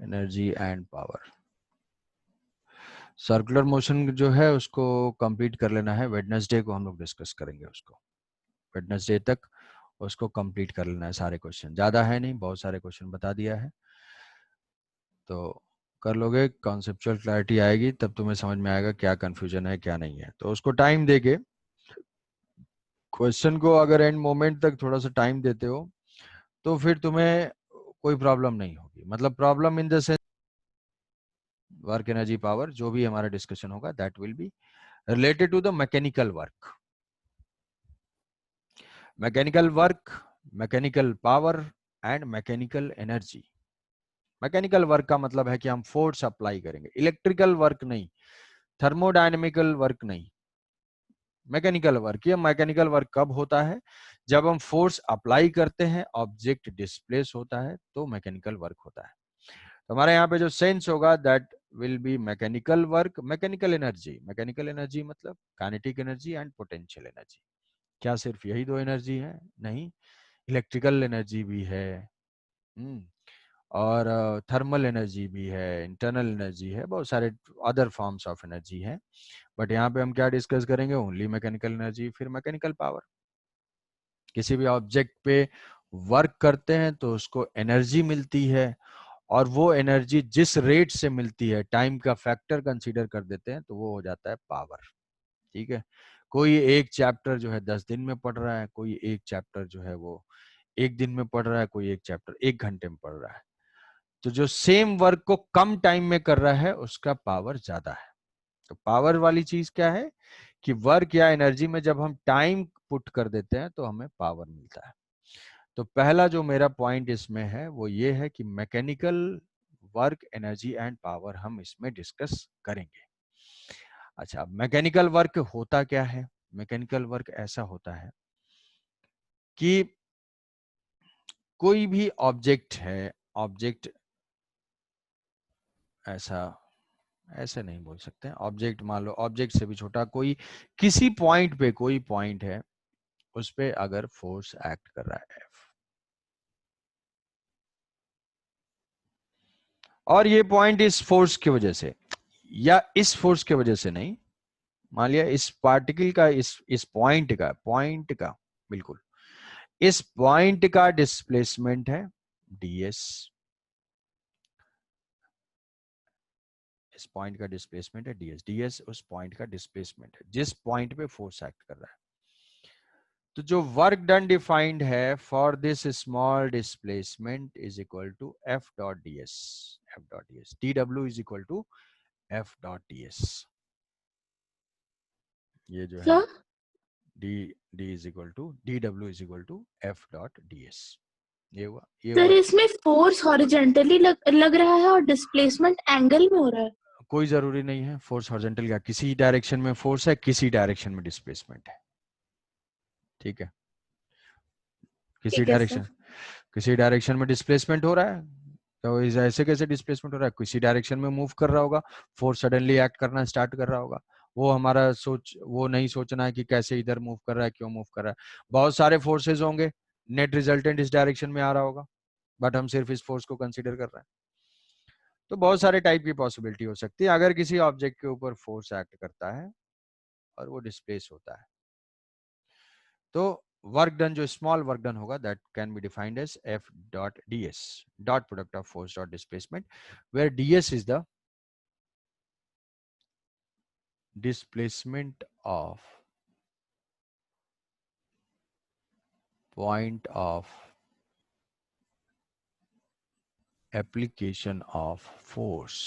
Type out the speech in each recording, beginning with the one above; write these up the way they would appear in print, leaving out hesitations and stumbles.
Energy and power. Circular motion जो है उसको कंप्लीट कर लेना है, वेडनेसडे को हम लोग डिस्कस करेंगे उसको, वेडनेसडे तक उसको कंप्लीट कर लेना है सारे क्वेश्चन, ज़्यादा है नहीं, बहुत सारे क्वेश्चन बता दिया है, तो कर लोगे, कॉन्सेप्चुअल क्लैरिटी आएगी तब तुम्हें समझ में आएगा क्या कंफ्यूजन है क्या नहीं है। तो उसको टाइम देके क्वेश्चन को अगर एंड मोमेंट तक थोड़ा सा टाइम देते हो तो फिर तुम्हें कोई प्रॉब्लम नहीं होगी, मतलब problem in the sense work energy power जो भी हमारा डिस्कशन होगा that will be related to the mechanical work, mechanical work, mechanical power and mechanical energy. Mechanical work का मतलब है कि हम फोर्स अप्लाई करेंगे, इलेक्ट्रिकल वर्क नहीं, थर्मोडायनेमिकल वर्क नहीं, मैकेनिकल वर्क। ये मैकेनिकल वर्क कब होता है? जब हम फोर्स अप्लाई करते हैं, ऑब्जेक्ट डिस्प्लेस होता है, तो मैकेनिकल वर्क होता है। तो हमारे यहाँ पे जो सेंस होगा that will be mechanical work, mechanical energy. Mechanical energy मतलब kinetic energy and potential energy. क्या सिर्फ यही दो एनर्जी है? नहीं, इलेक्ट्रिकल एनर्जी भी है, और थर्मल एनर्जी भी है, इंटरनल एनर्जी है, बहुत सारे अदर फॉर्म्स ऑफ एनर्जी है। बट यहाँ पे हम क्या डिस्कस करेंगे? ओनली मैकेनिकल एनर्जी, फिर मैकेनिकल पावर। किसी भी ऑब्जेक्ट पे वर्क करते हैं तो उसको एनर्जी मिलती है, और वो एनर्जी जिस रेट से मिलती है, टाइम का फैक्टर कंसीडर कर देते हैं, तो वो हो जाता है पावर। ठीक है, कोई एक चैप्टर जो है 10 दिन में पढ़ रहा है, कोई एक चैप्टर जो है वो एक दिन में पढ़ रहा है, कोई एक चैप्टर 1 घंटे में पढ़ रहा है, तो जो सेम वर्क को कम टाइम में कर रहा है उसका पावर ज्यादा है। तो पावर वाली चीज क्या है कि वर्क या एनर्जी में जब हम टाइम पुट कर देते हैं तो हमें पावर मिलता है। तो पहला जो मेरा पॉइंट इसमें है वो ये है कि mechanical work, energy and power हम इसमें डिस्कस करेंगे। अच्छा, मैकेनिकल वर्क होता क्या है? मैकेनिकल वर्क ऐसा होता है कि कोई भी ऑब्जेक्ट है, ऑब्जेक्ट ऐसा ऐसे नहीं बोल सकते, ऑब्जेक्ट मान लो, ऑब्जेक्ट से भी छोटा कोई, किसी पॉइंट पे कोई पॉइंट है, उस पे अगर फोर्स एक्ट कर रहा है F, और ये पॉइंट इस फोर्स की वजह से या इस फोर्स की वजह से नहीं, मान लिया इस पार्टिकल का, इस पॉइंट का बिल्कुल इस पॉइंट का डिस्प्लेसमेंट है ds, इस पॉइंट का डिस्प्लेसमेंट है ds उस पॉइंट का डिस्प्लेसमेंट है जिस पॉइंट पे फोर्स एक्ट कर रहा है। तो जो वर्क डन डिफाइंड है for this small displacement is equal to F dot D S, dw is equal to F dot D S. ये जो है D is equal to dw is equal to F dot D S. ये हुआ, ये sir हुआ। इसमें force horizontally लग रहा है और डिस्प्लेसमेंट एंगल में हो रहा है। कोई जरूरी नहीं है फोर्स हॉरिजॉन्टल का, किसी डायरेक्शन में फोर्स है, किसी डायरेक्शन में डिस्प्लेसमेंट है। ठीक है, ठीक है सर। किसी डायरेक्शन में डिस्प्लेसमेंट हो रहा है, तो इस ऐसे कैसे डिस्प्लेसमेंट हो रहा है? किसी डायरेक्शन में मूव कर रहा होगा, फोर्स सडनली एक्ट करना स्टार्ट कर रहा होगा, वो हमारा वो नहीं सोचना है कि कैसे इधर मूव कर रहा है, क्यों मूव कर रहा है। बहुत सारे फोर्सेज होंगे, नेट रिजल्टेंट इस डायरेक्शन में आ रहा होगा, बट हम सिर्फ इस फोर्स को कंसिडर कर रहे हैं। तो बहुत सारे टाइप की पॉसिबिलिटी हो सकती है अगर किसी ऑब्जेक्ट के ऊपर फोर्स एक्ट करता है और वो डिस्प्लेस होता है। तो वर्क डन, जो स्मॉल वर्क डन होगा, that can be defined as F dot ds, dot product of force dot displacement, where ds is the displacement of point of application of force।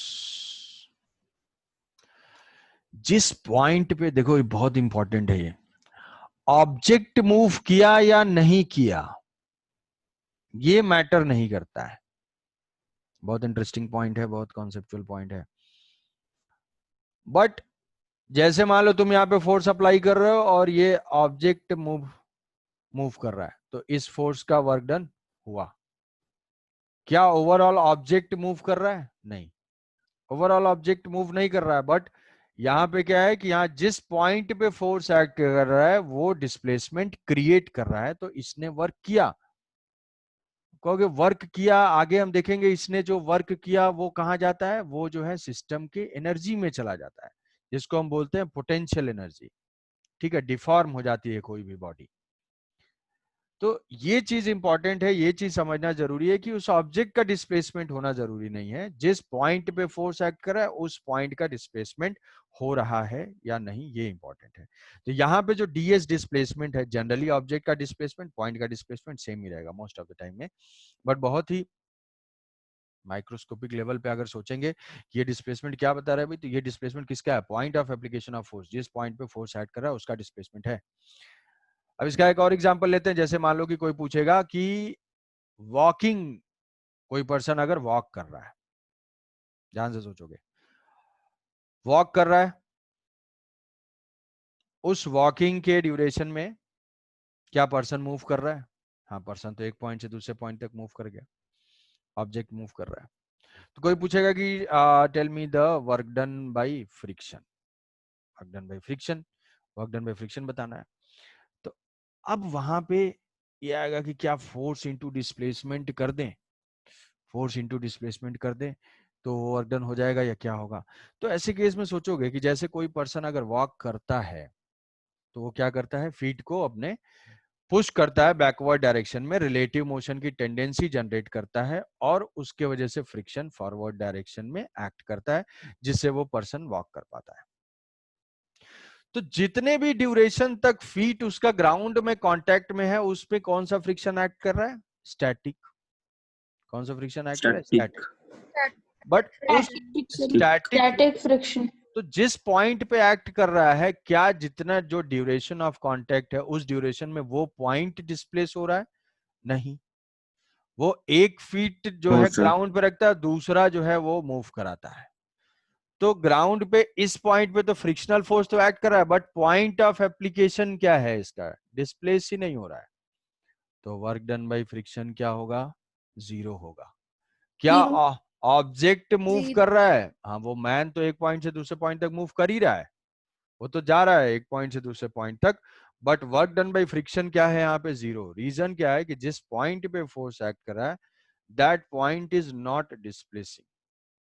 जिस point पे, देखो ये बहुत important है, ये object move किया या नहीं किया ये मैटर नहीं करता है। बहुत इंटरेस्टिंग पॉइंट है, बहुत कॉन्सेप्चुअल पॉइंट है। बट जैसे मान लो तुम यहां पे फोर्स अप्लाई कर रहे हो और ये ऑब्जेक्ट मूव कर रहा है, तो इस फोर्स का वर्क डन हुआ। क्या ओवरऑल ऑब्जेक्ट मूव कर रहा है? नहीं, ओवरऑल ऑब्जेक्ट मूव नहीं कर रहा है, बट यहां पे क्या है कि यहां जिस पॉइंट पे फोर्स एक्ट कर रहा है वो डिस्प्लेसमेंट क्रिएट कर रहा है, तो इसने वर्क किया। कहोगे वर्क किया, आगे हम देखेंगे इसने जो वर्क किया वो कहाँ जाता है, वो जो है सिस्टम के एनर्जी में चला जाता है, जिसको हम बोलते हैं पोटेंशियल एनर्जी। ठीक है, डिफॉर्म हो जाती है कोई भी बॉडी। तो ये चीज इंपॉर्टेंट है, ये चीज समझना जरूरी है कि उस ऑब्जेक्ट का डिस्प्लेसमेंट होना जरूरी नहीं है, जिस पॉइंट पे फोर्स एक्ट कर रहा है उस पॉइंट का डिस्प्लेसमेंट हो रहा है या नहीं, ये इंपॉर्टेंट है। तो यहाँ पे जो डीएस डिस्प्लेसमेंट है, जनरली ऑब्जेक्ट का डिस्प्लेसमेंट, पॉइंट का डिस्प्लेसमेंट सेम ही रहेगा मोस्ट ऑफ द टाइम में, बट बहुत ही माइक्रोस्कोपिक लेवल पे अगर सोचेंगे कि ये डिस्प्लेसमेंट क्या बता रहा है भाई, तो ये डिस्प्लेसमेंट किसका है, point of application of force, जिस पॉइंट पे फोर्स एक्ट कर रहा है उसका डिस्प्लेसमेंट है। अब इसका एक और एग्जांपल लेते हैं, जैसे मान लो कि कोई पूछेगा कि वॉकिंग, कोई पर्सन अगर वॉक कर रहा है, ध्यान से सोचोगे, वॉक कर रहा है, उस वॉकिंग के ड्यूरेशन में क्या पर्सन मूव कर रहा है, हाँ पर्सन तो एक पॉइंट से दूसरे पॉइंट तक मूव कर गया, ऑब्जेक्ट मूव कर रहा है। तो कोई पूछेगा कि tell me the work done by friction, work done by friction, work done by friction बताना है। तो अब वहां पे ये आएगा कि क्या फोर्स इंटू डिस्प्लेसमेंट कर दें, फोर्स इंटू डिस्प्लेसमेंट कर दें तो वर्क डन हो जाएगा या क्या होगा। तो ऐसे केस में सोचोगे कि जैसे कोई पर्सन अगर वॉक करता है तो वो क्या करता है, फीट को अपने पुश करता है बैकवर्ड डायरेक्शन में, रिलेटिव मोशन की टेंडेंसी जनरेट करता है और उसके वजह से फ्रिक्शन फॉरवर्ड डायरेक्शन में एक्ट करता है, जिससे वो पर्सन वॉक कर पाता है। तो जितने भी ड्यूरेशन तक फीट उसका ग्राउंड में कांटेक्ट में है, उस पे कौन सा फ्रिक्शन एक्ट कर रहा है, स्टैटिक। कौन सा फ्रिक्शन एक्ट कर रहा है, स्टैटिक। स्टैटिक। बट उस स्टैटिक, स्टैटिक फ्रिक्शन, तो जिस पॉइंट पे एक्ट कर रहा है, क्या जितना जो ड्यूरेशन ऑफ कांटेक्ट है उस ड्यूरेशन में वो पॉइंट डिस्प्लेस हो रहा है, नहीं, वो एक फीट जो नो है सर। ग्राउंड पे रखता है, दूसरा जो है वो मूव कराता है। तो ग्राउंड पे इस पॉइंट पे तो फ्रिक्शनल फोर्स तो एक्ट कर रहा है, बट पॉइंट ऑफ एप्लीकेशन क्या है इसका, डिस्प्लेस ही नहीं हो रहा है। तो वर्क डन बाय फ्रिक्शन क्या होगा, जीरो होगा। क्या जीरो, ऑब्जेक्ट मूव कर रहा है, हाँ वो मैन तो एक पॉइंट से दूसरे पॉइंट तक मूव कर ही रहा है, वो तो जा रहा है एक पॉइंट से दूसरे पॉइंट तक, but work done by friction क्या है यहाँ पे, जीरो। रीजन क्या है कि जिस पॉइंट पे फोर्स एक्ट कर रहा है that point is not displacing,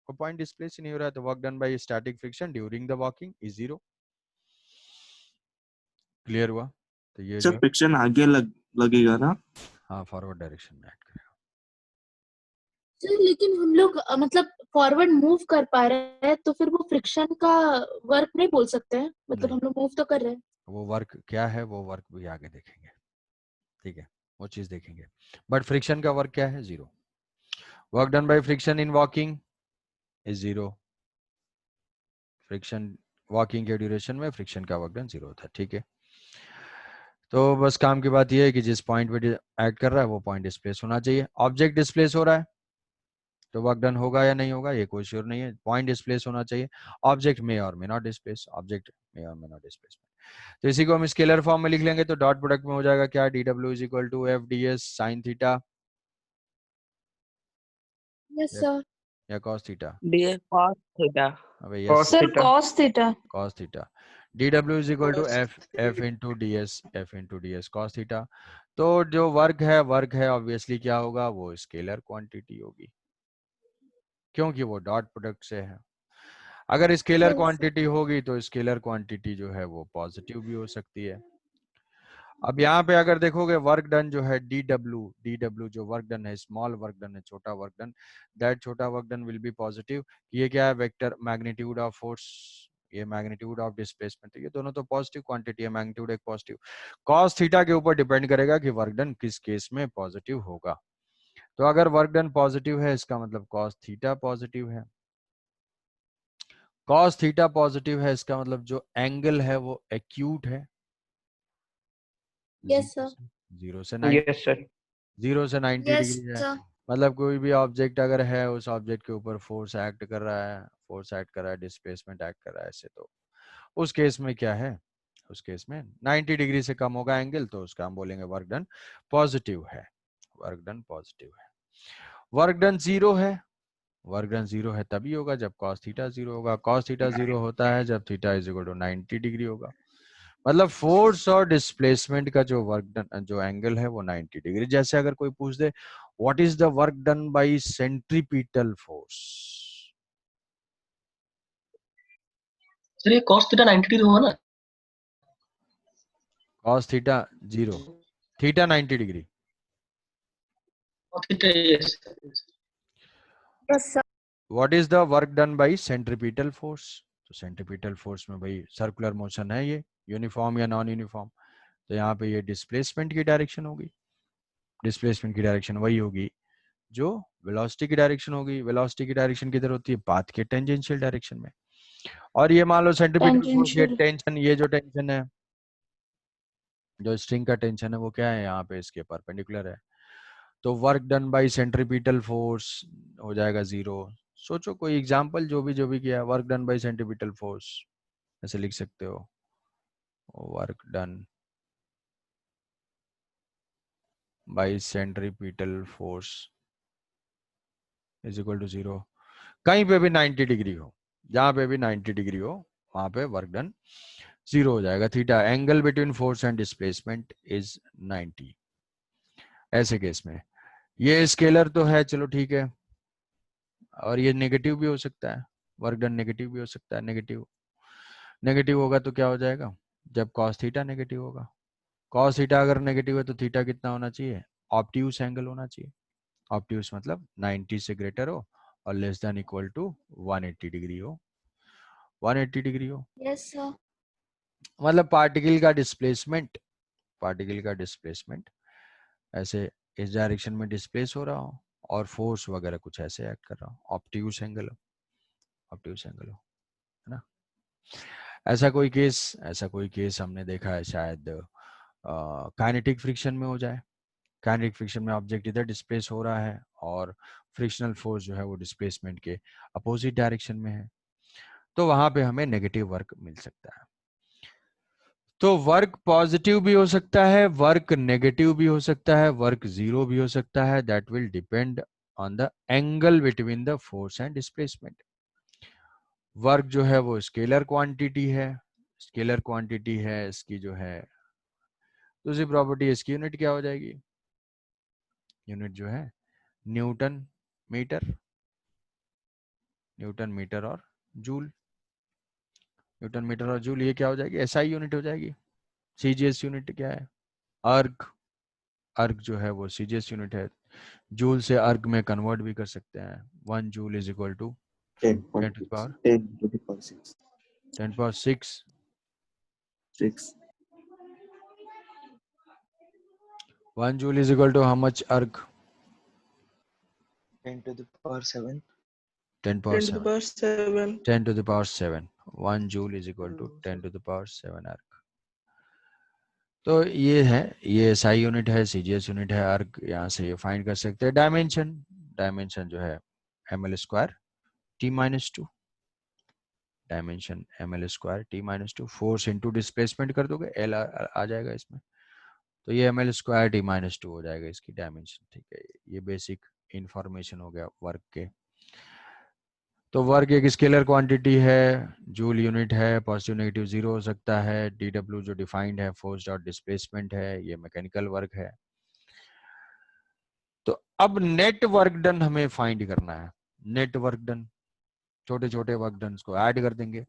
वो पॉइंट डिस्प्लेस ही नहीं हो रहा है, तो work done bye static friction during the walking is zero. Clear हुआ। तो ये सर जो है, फ्रिक्शन आगे लगेगा ना? हाँ फॉरवर्ड डायरेक्शन में एक्ट करेगा। सर लेकिन हम लोग मतलब फॉरवर्ड मूव कर पा रहे हैं तो फिर वो फ्रिक्शन का वर्क नहीं बोल सकते हैं, मतलब नहीं, हम लोग मूव तो कर रहे हैं। वो वर्क क्या है, वो वर्क भी आगे देखेंगे, ठीक है, वो चीज देखेंगे, बट फ्रिक्शन का वर्क क्या है, zero. Work done by friction in walking is zero, friction walking के ड्यूरेशन में फ्रिक्शन का वर्क डन जीरो होता है, ठीक है। तो बस काम की बात यह है कि जिस पॉइंट पे एक्ट कर रहा है वो पॉइंट डिस्प्लेस होना चाहिए। ऑब्जेक्ट डिस्प्लेस हो रहा है तो वर्क डन होगा या नहीं होगा ये कोई श्योर नहीं है, पॉइंट डिस्प्लेस होना चाहिए। ऑब्जेक्ट में और मे नॉट डिस्प्लेस, ऑब्जेक्ट में और मे नॉट डिस्प्लेस। तो इसी को हम स्केलर फॉर्म में लिख लेंगे, तो डॉट प्रोडक्ट में हो जाएगा क्या, D W is equal to F D S sine theta yes sir, या cos theta, D cos theta. अबे yes cos sir theta. Cos theta, cos theta. D W is equal to F F into D S, F into D S cos theta. तो जो work है obviously क्या होगा, वो scalar quantity होगी, क्योंकि वो डॉट प्रोडक्ट से है। अगर स्केलर क्वांटिटी होगी तो स्केलर क्वांटिटी जो है वो पॉजिटिव भी हो सकती है। अब यहाँ पे अगर देखोगे वर्क डन जो है डी डब्ल्यू जो वर्क डन है, स्मॉल वर्क डन है, छोटा वर्क डन, दैट छोटा work done will be positive. ये क्या है, वेक्टर मैग्नीट्यूड ऑफ फोर्स, ये मैग्नीट्यूड ऑफ डिस्प्लेसमेंट, ये दोनों तो पॉजिटिव क्वांटिटी है, मैग्नीट्यूड एक पॉजिटिव। कॉस थीटा के ऊपर डिपेंड करेगा कि वर्क डन किस केस में पॉजिटिव होगा। तो अगर वर्क डन पॉजिटिव है इसका मतलब कॉस थीटा पॉजिटिव है, कॉस थीटा पॉजिटिव है इसका मतलब जो एंगल है वो एक्यूट है, यस सर, जीरो से 90, यस सर। 0 से 90 यस डिग्री है। सर, मतलब कोई भी ऑब्जेक्ट अगर है, उस ऑब्जेक्ट के ऊपर फोर्स एक्ट कर रहा है, फोर्स एक्ट कर रहा है, डिस्प्लेसमेंट एक्ट कर रहा है ऐसे, तो उस केस में क्या है, उस केस में 90 डिग्री से कम होगा एंगल, तो उसका हम बोलेंगे वर्क डन पॉजिटिव है, वर्क डन पॉजिटिव है। वर्क डन जीरो है, वर्क डन जीरो है तभी होगा जब कॉस थीटा जीरो होगा, कॉस थीटा जीरो होता है जब theta is equal to 90 degree होगा। मतलब फोर्स और डिस्प्लेसमेंट का जो वर्क डन जो एंगल है वो 90 डिग्री। जैसे अगर कोई पूछ दे what is the work done by centripetal force? Sir ये cos थीटा 90 डिग्री होगा ना? cos theta 0, theta 90 degree. cos theta yes, yes. Yes sir. What is the work done by centripetal force? तो centripetal force में भाई circular motion है, ये uniform या non uniform, तो यहाँ पे ये डिस्प्लेसमेंट की डायरेक्शन होगी। डिस्प्लेसमेंट की डायरेक्शन वही होगी जो वेलोसिटी की डायरेक्शन होगी। वेलोसिटी की डायरेक्शन किधर होती है? पाथ के टेंजेंशियल डायरेक्शन में। और ये मान लो सेंट्रीपिटल फोर्स, ये टेंजेंशियल। टेंशन, ये जो टेंशन है, जो स्ट्रिंग का टेंशन है, वो क्या है? यहाँ पे इसके परपेंडिकुलर है। तो work done by centripetal force हो जाएगा 0। सोचो कोई एग्जांपल, जो भी किया, work done by centripetal force ऐसे लिख सकते हो, work done by centripetal force is equal to 0। कहीं पे भी 90 डिग्री हो, जहां पे भी 90 डिग्री हो, वहां पे वर्क डन 0 हो जाएगा। Theta, angle between force and displacement is 90। ऐसे केस में ये स्केलर तो है, चलो ठीक है, और ये नेगेटिव भी हो सकता है, वर्क डन नेगेटिव भी हो सकता है। नेगेटिव नेगेटिव होगा तो क्या हो जाएगा? जब cos थीटा नेगेटिव होगा। cos थीटा अगर नेगेटिव है तो थीटा कितना होना चाहिए? ऑब्ट्यूस एंगल होना चाहिए। ऑब्ट्यूस मतलब 90 से ग्रेटर हो और less than equal to 180 degree हो। 180 डिग्री हो यस सर। मतलब पार्टिकल का डिस्प्लेसमेंट, पार्टिकल का डिस्प्लेसमेंट ऐसे इस डायरेक्शन में डिस्प्लेस हो रहा हो और फोर्स वगैरह कुछ ऐसे एक्ट कर रहा हो, ऑब्ट्यूस एंगल हो, ऑब्ट्यूस एंगल हो, है ना। ऐसा कोई केस हमने देखा है शायद काइनेटिक फ्रिक्शन में हो जाए। काइनेटिक फ्रिक्शन में ऑब्जेक्ट इधर डिस्प्लेस हो रहा है और फ्रिक्शनल फोर्स जो है वो डिस्प्लेसमेंट के अपोजिट डायरेक्शन में है, तो वहां पे हमें नेगेटिव वर्क मिल सकता है। तो वर्क पॉजिटिव भी हो सकता है, वर्क नेगेटिव भी हो सकता है, वर्क 0 भी हो सकता है। That will depend on the angle between the force and displacement. Work जो है वो स्केलर क्वांटिटी है, स्केलर क्वांटिटी है, इसकी जो है दूसरी प्रॉपर्टी, इसकी यूनिट क्या हो जाएगी? यूनिट जो है न्यूटन मीटर, न्यूटन मीटर और जूल। न्यूटन मीटर और जूल ये क्या हो जाएगी? एसआई यूनिट हो जाएगी। सीजीएस यूनिट क्या है? अर्ग। अर्ग जो है वो सीजीएस यूनिट है। जूल से अर्ग में कन्वर्ट भी कर सकते हैं। 1 joule is equal to 10 to the power 6। 1 joule is equal to how much erg? 10 to the power 7. 10 power 10 to the 7। power 7. 10 to the power 7। 1 joule is equal to 10 to the power 7 अर्ग। तो ये है, ये SI unit है, CGS unit है, अर्ग। यहाँ से ये फाइंड कर सकते हैं डायमेंशन। डायमेंशन जो है ml² t-2। Dimension ml² t-2। Force into displacement कर दोगे, एल आ जाएगा इसमें, तो ये ml² t-2 हो जाएगा इसकी डायमेंशन। ठीक है, ये बेसिक इंफॉर्मेशन हो गया वर्क के। तो वर्क एक स्केलर क्वांटिटी है, जूल यूनिट है, पॉजिटिव नेगेटिव 0 हो सकता है। dw जो डिफाइंड है फोर्स डॉट डिस्प्लेसमेंट है, ये मैकेनिकल वर्क है। तो अब नेट वर्क डन हमें फाइंड करना है। नेट वर्क डन, छोटे छोटे वर्क डन को ऐड कर देंगे।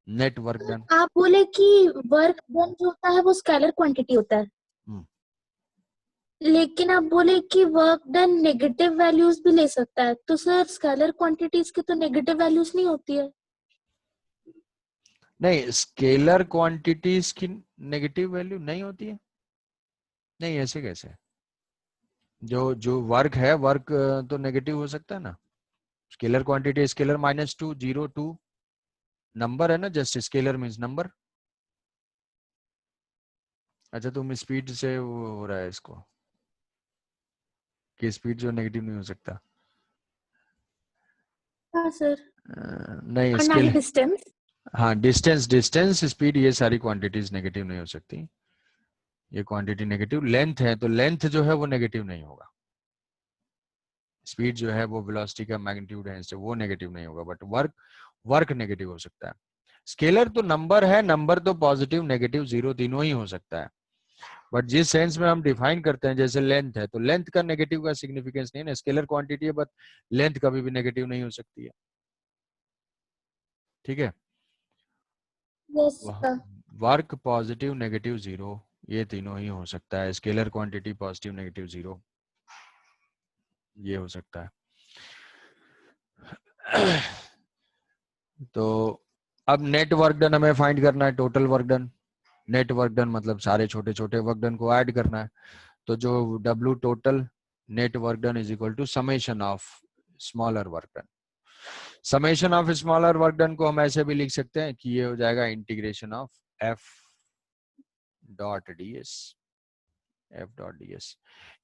नेट वर्क डन, आप बोले कि वर्क डन जो होता है वो स्केलर क्वांटिटी होता है, लेकिन आप बोले कि वर्क डन नेगेटिव वैल्यूज भी ले सकता है, तो सर स्केलर क्वांटिटीज की तो नेगेटिव वैल्यूज नहीं होती है। नहीं, स्केलर क्वांटिटीज की नेगेटिव वैल्यू नहीं होती है। नहीं, ऐसे कैसे? जो वर्क है, वर्क तो नेगेटिव हो सकता है ना। स्केलर क्वांटिटी, स्केलर -2 0 2 नंबर है ना, जस्ट स्केलर मींस नंबर। अच्छा, तुम स्पीड से वो हो रहा है इसको कि स्पीड जो नेगेटिव नहीं हो सकता। हाँ सर। नहीं, और ना स्केल, ही डिस्टेंस। हाँ, डिस्टेंस स्पीड ये सारी क्वांटिटीज नेगेटिव नहीं हो सकती। ये क्वांटिटी नेगेटिव, लेंथ है तो लेंथ जो है वो नेगेटिव नहीं होगा। स्पीड जो है वो वेलोसिटी का मैग्नीट्यूड है, इससे वो नेगेटिव नहीं होगा, बट वर्क नेगेटिव हो सकता है। स्केलर तो नंबर है, नंबर तो पॉजिटिव नेगेटिव 0 तीनों ही हो सकता है, बट जिस सेंस में हम डिफाइन करते हैं, जैसे लेंथ है, तो लेंथ का नेगेटिव का सिग्निफिकेंस नहीं है ना, स्केलर क्वांटिटी है, बट लेंथ कभी भी नेगेटिव नहीं हो सकती है। ठीक है, yes sir. Work positive negative zero, ये तीनों ही हो सकता है। Scalar quantity positive negative zero, ये हो सकता है। तो अब नेट वर्क डन हमें फाइंड करना है, total work done. Net work done मतलब सारे छोटे छोटे वर्क डन को ऐड करना है। तो जो W total net work done is equal to summation of smaller work done. Summation of smaller work done को हम ऐसे भी लिख सकते हैं कि ये हो जाएगा integration of F dot ds, F dot ds।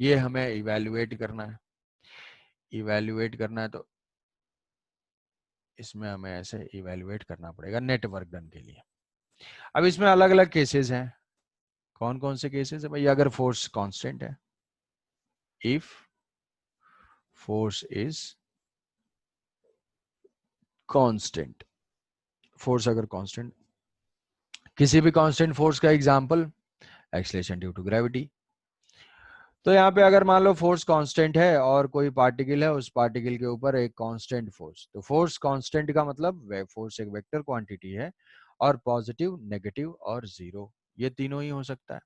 ये हमें इवेल्युएट करना है, इवेल्युएट करना है, तो इसमें हमें ऐसे इवेल्युएट करना पड़ेगा नेट वर्क डन के लिए। अब इसमें अलग अलग केसेस हैं। कौन कौन से केसेस है भाई? अगर फोर्स कांस्टेंट है, if force is constant, force अगर कांस्टेंट, किसी भी कांस्टेंट फोर्स का example acceleration due to gravity. तो यहाँ पे अगर मान लो फोर्स कांस्टेंट है और कोई पार्टिकल है, उस पार्टिकल के ऊपर एक कांस्टेंट फोर्स, तो फोर्स कांस्टेंट का मतलब फोर्स एक वेक्टर क्वांटिटी है और पॉजिटिव नेगेटिव और जीरो, ये तीनों ही हो सकता है।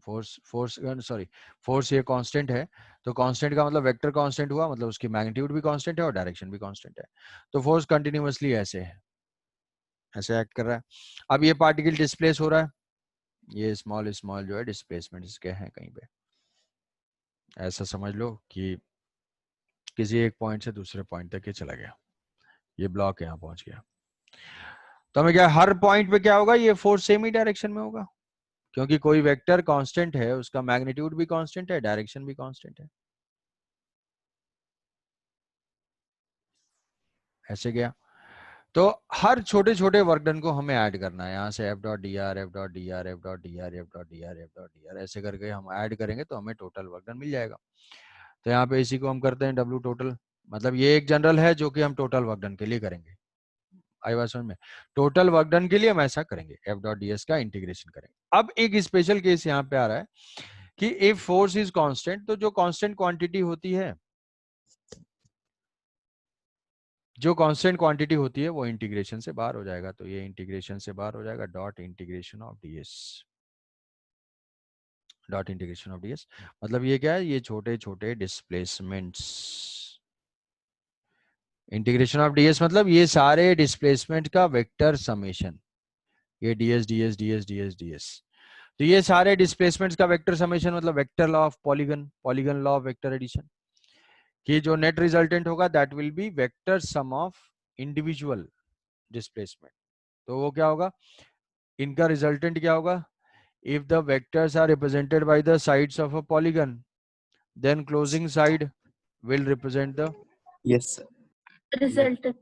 फोर्स ये कांस्टेंट है, तो कांस्टेंट का मतलब वेक्टर कांस्टेंट हुआ, मतलब उसकी मैग्नीट्यूड भी कांस्टेंट है और डायरेक्शन भी कांस्टेंट है। तो फोर्स कंटिन्यूअसली ऐसे है, ऐसे एक्ट कर रहा है। अब ये पार्टिकल डिस्प्लेस हो रहा है, ये स्मॉल स्मॉल जो है डिस्प्लेसमेंट इसके हैं कहीं पे, ऐसा समझ लो कि किसी एक पॉइंट से दूसरे पॉइंट तक ये चला गया, ये ब्लॉक यहाँ पहुंच गया। तो हमें क्या, हर पॉइंट पे क्या होगा, ये फोर्स सेम ही डायरेक्शन में होगा, क्योंकि कोई वेक्टर कांस्टेंट है, उसका मैग्नीट्यूड भी कांस्टेंट है, डायरेक्शन भी कांस्टेंट है। ऐसे गया। तो हर छोटे छोटे वर्क डन को हमें ऐड करना है, यहाँ से F dot D R, F dot D R, F dot D R, F dot D R, F dot D R, ऐसे करके हम ऐड करेंगे तो हमें टोटल वर्क डन मिल जाएगा। तो यहाँ पे इसी को हम करते हैं W टोटल, मतलब ये एक जनरल है जो कि हम टोटल वर्क डन के लिए करेंगे। आई बात समझ में? टोटल वर्क डन के लिए हम ऐसा करेंगे, F डॉट डी एस का इंटीग्रेशन करेंगे। अब एक स्पेशल केस यहाँ पे आ रहा है कि इफ फोर्स इज कांस्टेंट, तो जो कांस्टेंट क्वांटिटी होती है, जो कांस्टेंट क्वांटिटी होती है वो इंटीग्रेशन से बाहर हो जाएगा। तो ये इंटीग्रेशन से बाहर हो जाएगा, dot integration of DS, dot integration of DS. मतलब ये क्या है, ये छोटे छोटे डिस्प्लेसमेंट्स, इंटीग्रेशन ऑफ डीएस मतलब ये सारे डिस्प्लेसमेंट का वेक्टर समेशन, ये DS DS DS DS DS, तो ये सारे डिस्प्लेसमेंट्स का वेक्टर समेशन, मतलब vector law of polygon, polygon law of vector addition, कि जो नेट रिजल्टेंट होगा that will be vector sum of individual displacement. तो वो क्या होगा, इनका रिजल्टेंट क्या होगा, if the vectors are represented by the sides of a polygon, then closing side will represent the yes sir. Resultant.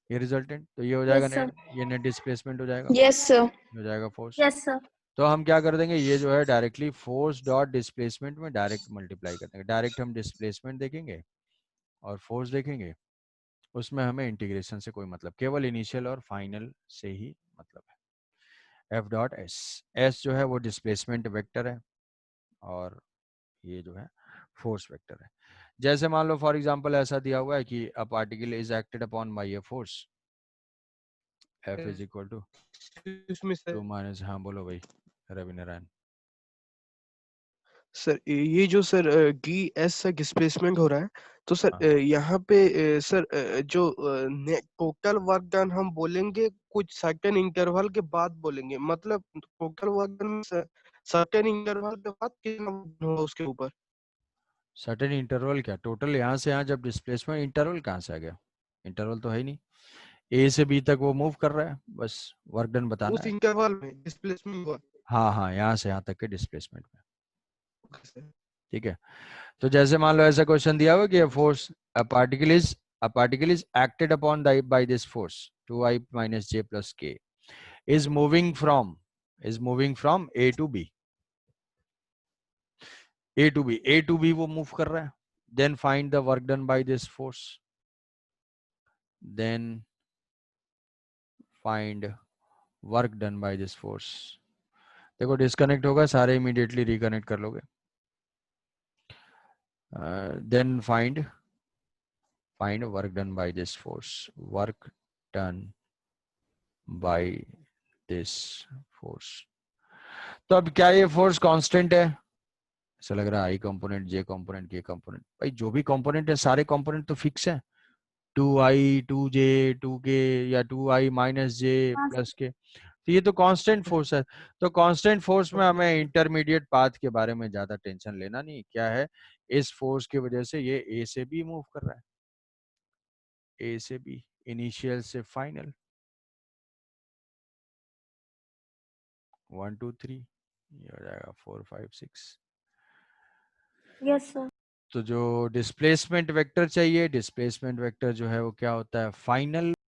ये resultant, तो ये हो जाएगा यस नेट, सर। ये नेट डिस्प्लेसमेंट हो जाएगा, यस सर। हो जाएगा फोर्स। Yes sir. तो हम क्या कर देंगे, ये जो है डायरेक्टली फोर्स डॉट डिस्प्लेसमेंट में डायरेक्ट मल्टीप्लाई कर देंगे, डायरेक्ट हम डिस्प्लेसमेंट देखेंगे और फोर्स देखेंगे, उसमें हमें इंटीग्रेशन से कोई मतलब, केवल इनिशियल और फाइनल से ही मतलब है। F डॉट एस, एस जो है वो डिस्प्लेसमेंट वेक्टर है और ये जो है फोर्स वेक्टर है। जैसे मान लो फॉर एग्जांपल ऐसा दिया हुआ है कि a particle is acted upon by a force F is equal to इसमें सर 2 माइनस, हाँ बोलो भाई रवि नारायण। सर ये जो सर डी एस से डिस्प्लेसमेंट हो रहा है, तो सर हाँ। यहाँ पे सर जो टोटल वर्क डन हम बोलेंगे कुछ सर्टेन इंटरवल के बाद बोलेंगे, मतलब total work done certain interval के बाद कितना work होगा उसके ऊपर। सर्टेन इंटरवल क्या, टोटल यहाँ से यहाँ जब डिस्प्लेसमेंट, इंटरवल कहाँ से आ गया, इंटरवल तो है ही नहीं, ए से बी तक वो मूव कर रहा है, बस वर्क डन बताना उस है। इंटरवल में डिस्प्लेसमेंट हुआ। हाँ हाँ, यहाँ से यहाँ तक के डिस्प्लेसमेंट में। Okay sir. ठीक है, तो जैसे मान लो ऐसा क्वेश्चन दिया हुआ कि force, a particle is acted upon by this force 2i minus j plus k is moving from A to B, A to B वो मूव कर रहा है, then find the work done by this force, then find work done by this force, देखो disconnect होगा, सारे immediately reconnect कर लोगे। Then find work done by this force, work done by this force. तो अब क्या ये फोर्स कांस्टेंट है? ऐसा लग रहा है आई कंपोनेंट, जे कंपोनेंट, के कंपोनेंट। भाई जो भी कंपोनेंट है सारे कंपोनेंट तो फिक्स है, 2i 2j 2k या 2i माइनस जे हाँ प्लस के, तो ये तो कांस्टेंट फोर्स है। तो कांस्टेंट फोर्स में हमें इंटरमीडिएट पाथ के बारे में ज्यादा टेंशन लेना नहीं। क्या है, इस फोर्स की वजह से ये ए से बी मूव कर रहा है, ए से बी, इनिशियल से फाइनल, 1 2 3, ये हो जाएगा 4 5 6। Yes sir. तो जो डिस्प्लेसमेंट वेक्टर चाहिए, डिस्प्लेसमेंट वेक्टर जो है वो क्या होता है, फाइनल